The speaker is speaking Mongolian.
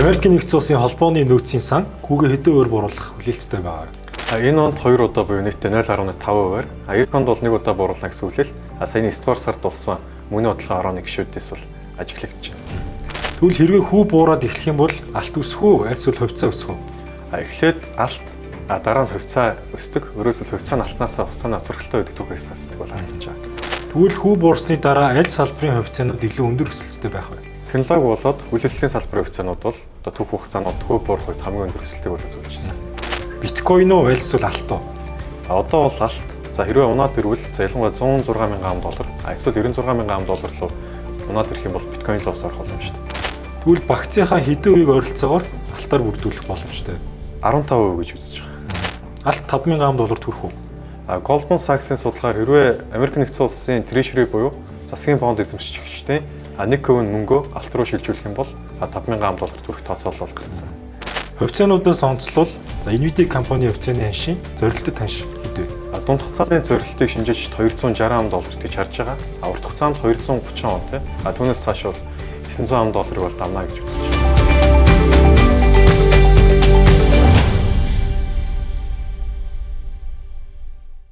Америкийн нэгдсэн улсын холбооны нөөцийн сан хүүгээ хэдэн өөр бууруулах хүлээлттэй байгаа. Энэ онд 2 удаа буюу нийтдээ 0.5%-аар, эх онд бол 1 удаа бууруулна гэсэн үлээл саяны 9 дугаар сард болсон мөнгөний бодлогын 11 гишүүдээс бол ажиглагдаж байна. Тэгвэл хэрвээ хүү буураад эхлэх юм бол алт өсөх үү, альс бол хувьцаа өсөх үү? Эхлээд алт, дараа нь хувьцаа өсдөг. Өөрөлдвөл хувьцаа нь алтнаасаа хугацааны оцорхолтой байдаг түүхээс тасдаг бол харагдаж байгаа. Тэгвэл хүү буурсны дараа аль салбарын хувьцаанууд илүү өндөр өсөлттэй байх вэ? Технологи болоод хүлээлтийн салбарын хувьцаанууд бол түүх хугацаанд хөө буурах үед хамгийн өндөр өсөлтийг бол үзүүлж байна. Биткойн уу, альс бол алт уу? Одоо бол алт. За хэрвээ унаад ирвэл ялангуяа 106 мянган ам доллар, эсвэл 96 мянган ам доллар руу унаад ирэх юм бол биткойн руу орох боломжтой. Тэгвэл багцынхаа хэдэн үеийг ойролцоогоор алтаар бүрдүүлэх боломжтой? 15% гэж үзэж байгаа. Алт 5000 ам доллар төрөх үү? Goldman Sachs-ийн судалгаар хэрвээ Америк нэгдсэн улсын Treasury буюу засгийн бонд эзэмшигчдийн 1% мөнгөө алт руу шилжүүлэх юм бол 5000 ам доллар төрөх тооцоолол гарсан. Хувьцаануудаас онцлол Nvidia компани хувьцааны ханшийн зорилттой ханш хэдвэ? Дунд хугацааны зорилтыг шинжиж 260 ам доллар гэж харж байгаа. Урт хугацаанд 230 он тий. Түүнээс цааш бол 900 ам долларыг бол давна гэж үзэж байна.